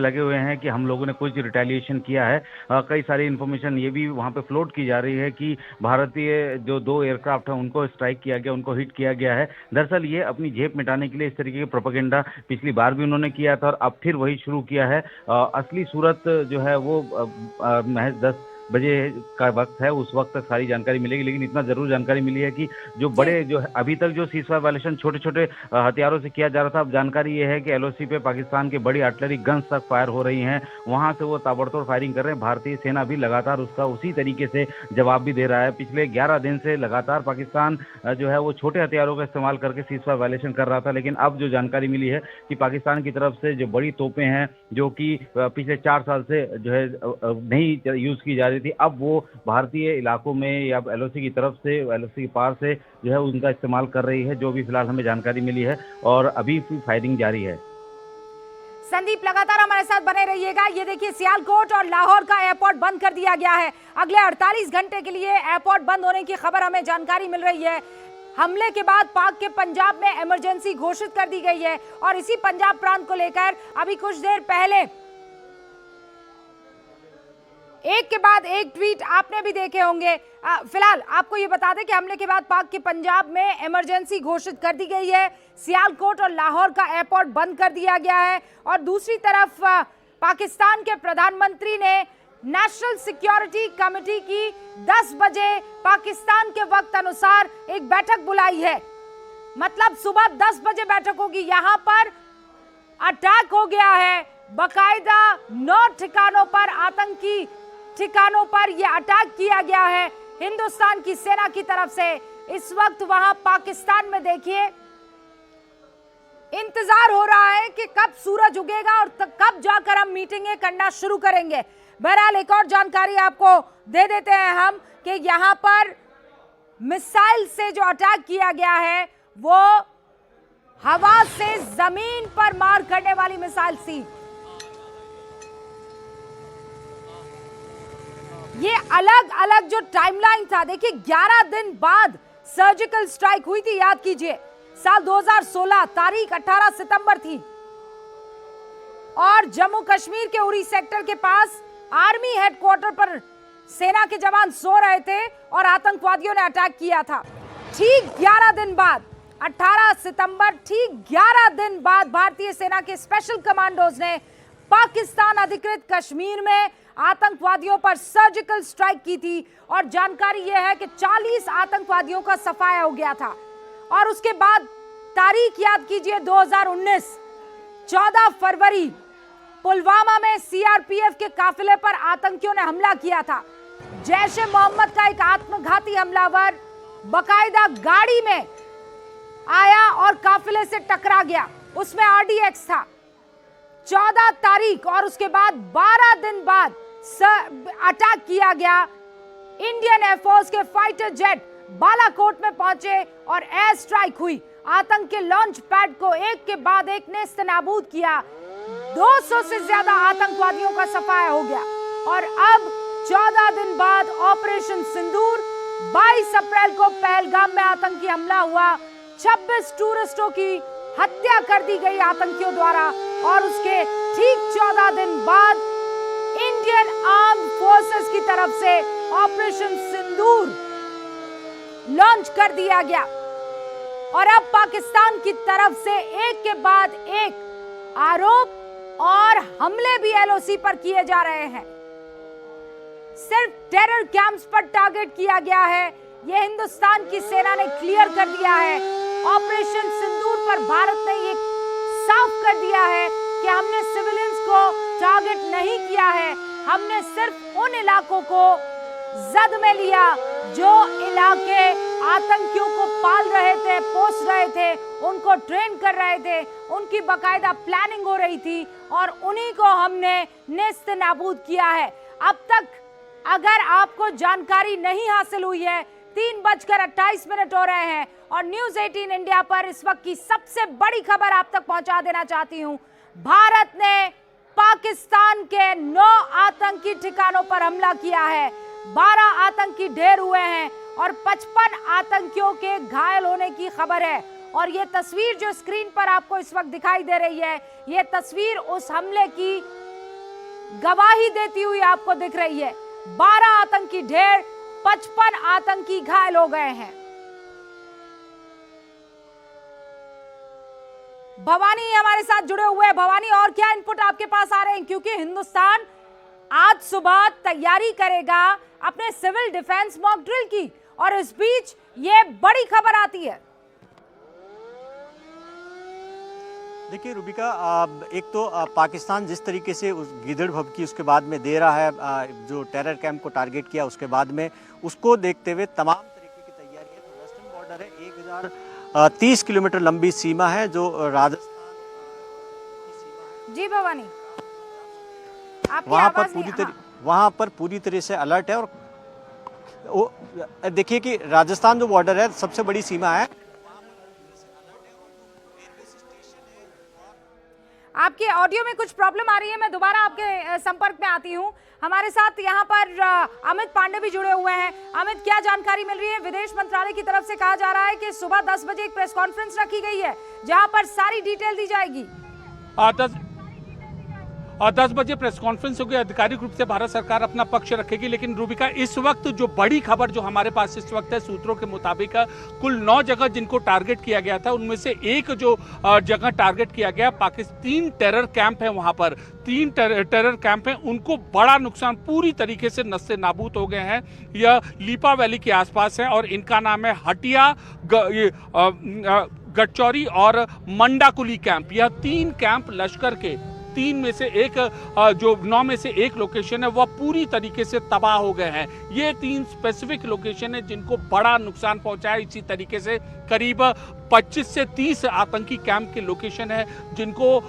लगे हुए हैं कि हम लोगों ने कुछ रिटेलिएशन किया है। कई सारी इन्फॉर्मेशन ये भी वहां पे फ्लोट की जा रही है कि भारतीय जो 2 एयरक्राफ्ट हैं उनको स्ट्राइक किया गया, उनको हिट किया गया है। दरअसल ये अपनी झेप मिटाने के लिए इस तरीके की प्रोपेगेंडा पिछली बार भी उन्होंने किया था और अब फिर वही शुरू किया है। असली सूरत जो है वो महज 10 बजे का वक्त है, उस वक्त तक सारी जानकारी मिलेगी। लेकिन इतना जरूर जानकारी मिली है कि जो जी। बड़े जो है अभी तक जो सीजफायर वायलेशन छोटे छोटे हथियारों से किया जा रहा था, अब जानकारी ये है कि एलओसी पे पाकिस्तान के बड़ी आर्टिलरी गन्स तक फायर हो रही हैं। वहां से वो ताबड़तोड़ फायरिंग कर रहे हैं। भारतीय सेना भी लगातार उसका उसी तरीके से जवाब भी दे रहा है। पिछले 11 दिन से लगातार पाकिस्तान जो है वो छोटे हथियारों का इस्तेमाल करके सीजफायर वायलेशन कर रहा था। लेकिन अब जो जानकारी मिली है कि पाकिस्तान की तरफ से जो बड़ी तोपें हैं जो कि पिछले 4 साल से जो है नहीं यूज की जा रही थी, अब वो भारतीय इलाकों में या एलओसी की तरफ से, एलओसी के पार से जो है उनका इस्तेमाल कर रही है, जो भी फिलहाल हमें जानकारी मिली है। और अभी भी फायरिंग जारी है। संदीप लगातार हमारे साथ बने रहिएगा। ये देखिए सियालकोट और लाहौर का एयरपोर्ट बंद कर दिया गया है। अगले 48 घंटे के लिए एयरपोर्ट बंद होने की खबर हमें जानकारी मिल रही है। हमले के बाद पाक के पंजाब में इमरजेंसी घोषित कर दी गई है और इसी पंजाब प्रांत को लेकर अभी कुछ देर पहले एक के बाद एक ट्वीट आपने भी देखे होंगे। फिलहाल आपको ये बता दें कि हमले के बाद पाक के पंजाब में इमरजेंसी घोषित कर दी गई है। सियालकोट और लाहौर का एयरपोर्ट बंद कर दिया गया है और दूसरी तरफ पाकिस्तान के प्रधानमंत्री ने नेशनल सिक्योरिटी कमेटी की 10 बजे पाकिस्तान के वक्त अनुसार एक बैठक बुलाई है। मतलब सुबह 10 बजे बैठक होगी। यहां पर अटैक हो गया है, बकायदा 9 ठिकानों पर, आतंकी ठिकानों पर यह अटैक किया गया है हिंदुस्तान की सेना की तरफ से। इस वक्त वहां पाकिस्तान में देखिए इंतजार हो रहा है कि कब सूरज उगेगा और कब जाकर हम मीटिंगें करना शुरू करेंगे। बहरहाल एक और जानकारी आपको दे देते हैं हम कि यहां पर मिसाइल से जो अटैक किया गया है वो हवा से जमीन पर मार करने वाली मिसाइल थी। ये अलग अलग जो टाइमलाइन था, देखिए 11 दिन बाद सर्जिकल स्ट्राइक हुई थी। याद कीजिए साल 2016, तारीख 18 सितंबर थी और जम्मू कश्मीर के उरी सेक्टर के पास आर्मी हेडक्वार्टर पर सेना के जवान सो रहे थे और आतंकवादियों ने अटैक किया था। ठीक 11 दिन बाद, 18 सितंबर, ठीक 11 दिन बाद भारतीय सेना के स्पेशल कमांडोज ने पाकिस्तान अधिकृत कश्मीर में आतंकवादियों पर सर्जिकल स्ट्राइक की थी और जानकारी यह है कि 40 आतंकवादियों का सफाया हो गया था। और उसके बाद तारीख याद कीजिए 2019, 14 फरवरी, पुलवामा में सीआरपीएफ के काफिले पर आतंकियों ने हमला किया था। जैश ए मोहम्मद का एक आत्मघाती हमलावर बकायदा गाड़ी में आया और काफिले से टकरा गया, उसमें आरडीएक्स था। 14 तारीख और उसके बाद 12 दिन बाद अटैक किया गया। इंडियन एयरफोर्स के फाइटर जेट बालाकोट में पहुंचे और एयर स्ट्राइक हुई। आतंक के लॉन्च पैड को एक के बाद एक नेस्त नाबूद किया। 200 से ज्यादा आतंकवादियों का सफाया हो गया और अब 14 दिन बाद ऑपरेशन सिंदूर, 22 अप्रैल को पहलगाम में आतंकी हमला हुआ। 26 टूरिस्टों की हत्या कर दी गई आतंकियों द्वारा और उसके ठीक 14 दिन बाद इंडियन आर्म्ड फोर्सेस की तरफ से ऑपरेशन सिंदूर लॉन्च कर दिया गया। और अब पाकिस्तान की तरफ से एक के बाद एक आरोप और हमले भी एलओसी पर किए जा रहे हैं। सिर्फ टेरर कैंप्स पर टारगेट किया गया है, यह हिंदुस्तान की सेना ने क्लियर कर दिया है। ऑपरेशन सिंदूर पर भारत ने ये साफ कर दिया है कि हमने सिविलियंस को टारगेट नहीं किया है, हमने सिर्फ उन इलाकों को जद में लिया जो इलाके आतंकियों को पाल रहे थे, पोस रहे थे, उनको ट्रेन कर रहे थे, उनकी बकायदा प्लानिंग हो रही थी और उन्हीं को हमने नेस्त नाबूद किया है। अब तक अगर आपको जानकारी नहीं हासिल हुई है, 3:28 हो रहे हैं और न्यूज 18 इंडिया पर इस वक्त की सबसे बड़ी खबर आप तक पहुंचा देना चाहती हूं। भारत ने पाकिस्तान के 9 आतंकी ठिकानों पर हमला किया है। 12 आतंकी ढेर हुए हैं और 55 आतंकियों के घायल होने की खबर है। और ये तस्वीर जो स्क्रीन पर आपको इस वक्त दिखाई दे रही है, ये तस्वीर उस हमले की गवाही देती हुई आपको दिख रही है। 12 आतंकी ढेर, 55 आतंकी घायल हो गए हैं। भवानी हमारे साथ जुड़े हुए हैं। भवानी, और क्या इनपुट आपके पास आ रहे हैं, क्योंकि हिंदुस्तान आज सुबह तैयारी करेगा अपने सिविल डिफेंस मॉक ड्रिल की, और इस बीच ये बड़ी खबर आती है। देखिए रूबिका, एक तो पाकिस्तान जिस तरीके से उस गिदड़ भभकी उसके बाद में दे रहा है, जो टेरर कैंप को टारगेट किया उसके बाद में, उसको देखते हुए तमाम तरीके की तैयारी है। तो वेस्टर्न बॉर्डर है, 1030 किलोमीटर लंबी सीमा है जो राजस्थान की सीमा है। जी भवानी, आपकी आवाज नहीं। वहाँ पर पूरी तरह से अलर्ट है। और देखिए कि राजस्थान जो बॉर्डर है सबसे बड़ी सीमा है। आपके ऑडियो में कुछ प्रॉब्लम आ रही है, मैं दोबारा आपके संपर्क में आती हूं। हमारे साथ यहाँ पर अमित पांडे भी जुड़े हुए हैं। अमित, क्या जानकारी मिल रही है? विदेश मंत्रालय की तरफ से कहा जा रहा है कि सुबह 10 बजे एक प्रेस कॉन्फ्रेंस रखी गई है जहां पर सारी डिटेल दी जाएगी। 10 बजे प्रेस कॉन्फ्रेंस होगी, आधिकारिक रूप से भारत सरकार अपना पक्ष रखेगी। लेकिन रूबिका, इस वक्त जो बड़ी खबर जो हमारे पास इस वक्त है, सूत्रों के मुताबिक कुल 9 जगह जिनको टारगेट किया गया था, उनमें से एक जो जगह टारगेट किया गया, पाकिस्तान 3 टेरर कैंप है, वहां पर 3 टेरर कैंप है, उनको बड़ा नुकसान, पूरी तरीके से नस्ते नाबूद हो गए हैं। यह लीपा वैली के आसपास है और इनका नाम है हटिया, गडचौरी और मंडाकुली कैंप। यह 3 कैंप लश्कर के 3 में से एक, जो 9 में से एक लोकेशन है, वह पूरी तरीके से तबाह हो गए हैं। ये 3 स्पेसिफिक लोकेशन है जिनको बड़ा नुकसान पहुंचा है। इसी तरीके से करीब 25 से 30 आतंकी कैंप के लोकेशन है जिनको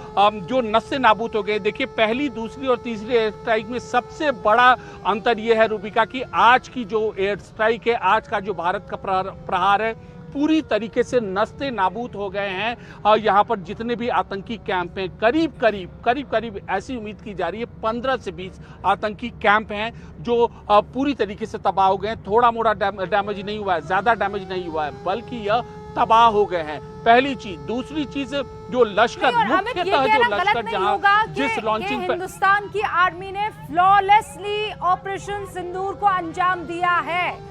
जो नस्से नाबूद हो गए। देखिए, पहली, दूसरी और तीसरी एयर स्ट्राइक में सबसे बड़ा अंतर यह है रूबिका कि आज की जो एयर स्ट्राइक है, आज का जो भारत का प्रहार है, पूरी तरीके से नस्ते नाबूद हो गए हैं। और यहाँ पर जितने भी आतंकी कैंप हैं, करीब ऐसी उम्मीद की जा रही है 15 से 20 आतंकी कैंप हैं जो पूरी तरीके से तबाह हो गए हैं। थोड़ा मोड़ा डैमेज नहीं हुआ है, ज्यादा डैमेज नहीं हुआ है, बल्कि यह तबाह हो गए हैं। पहली चीज। दूसरी चीज, जो लश्कर मुख्यतः जो लश्कर जहां जिस लॉन्चिंग पर हिंदुस्तान की आर्मी ने फ्लॉलेसली ऑपरेशन सिंदूर को अंजाम दिया है,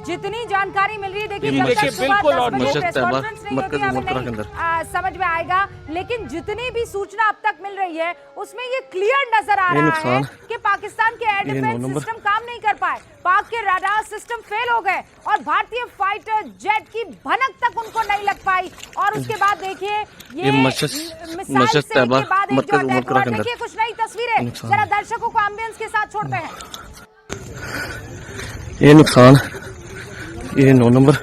जितनी जानकारी मिल रही है, देखिए जब तक सुबह 10 बजे प्रेस कॉन्फ्रेंस नहीं होती हमें नहीं समझ में आएगा, लेकिन जितनी भी सूचना अब तक मिल रही है उसमें ये क्लियर नजर आ रहा है कि पाकिस्तान के एयर डिफेंस सिस्टम काम नहीं कर पाए, पाक के रडार सिस्टम फेल हो गए और भारतीय फाइटर जेट की भनक तक उनको नहीं लग पाई। और उसके बाद देखिए ये मिसाइल से के बाद एक जो अटैक हुआ, देखिए कुछ नई तस्वीरें, जरा दर्शकों को एम्बियंस के साथ छोड़ते हैं। ये नुकसान, ये 9 नंबर,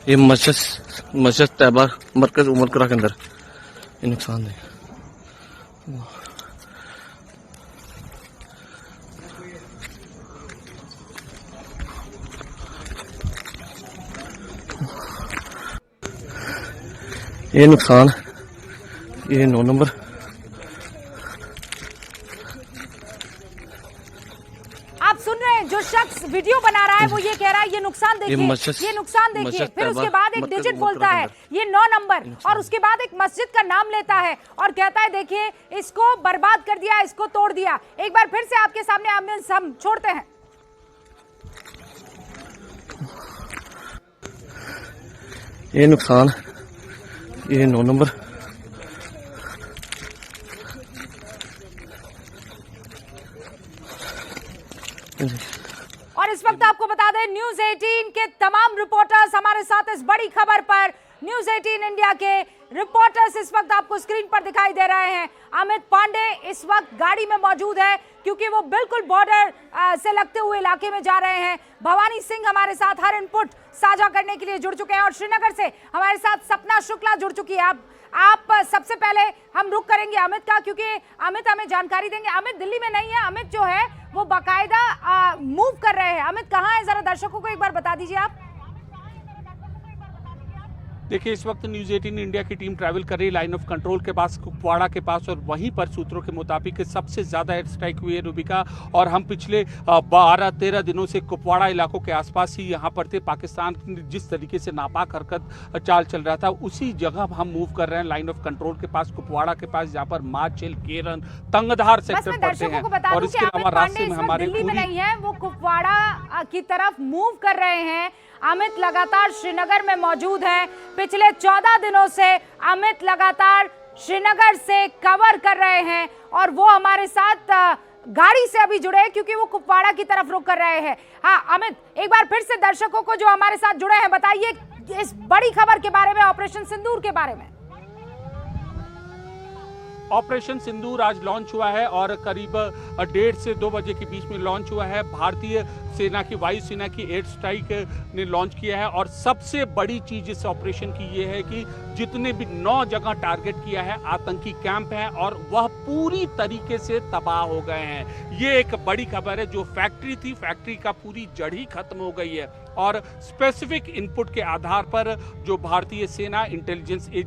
ये मस्जिद तैयबा मरकज उमरकरा के अंदर ये नुकसान है। ये नुकसान, ये 9 नंबर, जो शख्स वीडियो बना रहा है वो ये कह रहा है ये नुकसान देखिए, ये नुकसान देखिए, फिर उसके बाद एक डिजिट बोलता है ये 9 नंबर, और उसके बाद एक मस्जिद का नाम लेता है और कहता है देखिए इसको बर्बाद कर दिया, इसको तोड़ दिया। एक बार फिर से आपके सामने एम्बियंस हम छोड़ते हैं। ये नुकसान, ये 9 नंबर, और इस वक्त आपको बता दें न्यूज 18 के तमाम रिपोर्टर्स हमारे साथ इस बड़ी खबर पर, न्यूज 18 इंडिया के रिपोर्टर्स इस वक्त आपको स्क्रीन पर दिखाई दे रहे हैं। अमित पांडे इस वक्त गाड़ी में मौजूद है क्योंकि वो बिल्कुल बॉर्डर से लगते हुए इलाके में जा रहे हैं। भवानी सिंह हमारे साथ हर इनपुट साझा करने के लिए जुड़ चुके हैं और श्रीनगर से हमारे साथ सपना शुक्ला जुड़ चुकी है। आप सबसे पहले हम रुख करेंगे अमित का, क्योंकि अमित हमें जानकारी देंगे। अमित दिल्ली में नहीं है, अमित जो है वो बाकायदा मूव कर रहे हैं। अमित कहाँ है, जरा दर्शकों को एक बार बता दीजिए आप। देखिए, इस वक्त न्यूज 18 इंडिया की टीम ट्रैवल कर रही है लाइन ऑफ कंट्रोल के पास, कुपवाड़ा के पास, और वहीं पर सूत्रों के मुताबिक सबसे ज्यादा एयर स्ट्राइक हुई है रूबिका। और हम पिछले 12-13 दिनों से कुपवाड़ा इलाकों के आसपास ही यहाँ पर थे। पाकिस्तान जिस तरीके से नापाक हरकत चाल चल रहा था, उसी जगह हम मूव कर रहे हैं लाइन ऑफ कंट्रोल के पास, कुपवाड़ा के पास, जहाँ पर माचिल, केरन, तंगधार सेक्टर पड़ते हैं। और इसके अलावा रास्ते में हमारे दिल्ली में नहीं है, वो कुपवाड़ा की तरफ मूव कर रहे हैं। अमित लगातार श्रीनगर में मौजूद है। पिछले 14 दिनों से अमित लगातार श्रीनगर से कवर कर रहे हैं और वो हमारे साथ गाड़ी से अभी जुड़े हैं क्योंकि वो कुपवाड़ा की तरफ रुक कर रहे हैं। हाँ अमित, एक बार फिर से दर्शकों को जो हमारे साथ जुड़े हैं बताइए इस बड़ी खबर के बारे में, ऑपरेशन सिंदूर के बारे में। ऑपरेशन सिंदूर आज लॉन्च हुआ है और करीब 1:30 से 2 बजे के बीच में लॉन्च हुआ है। भारतीय सेना की, वायुसेना की एयर स्ट्राइक ने लॉन्च किया है और सबसे बड़ी चीज इस ऑपरेशन की ये है कि जितने भी 9 जगह टारगेट किया है आतंकी कैंप हैं और वह पूरी तरीके से तबाह हो गए हैं। ये एक बड़ी खबर है। जो फैक्ट्री थी, फैक्ट्री का पूरी जड़ ही खत्म हो गई है और स्पेसिफिक इनपुट के आधार पर जो भारतीय सेना, इंटेलिजेंस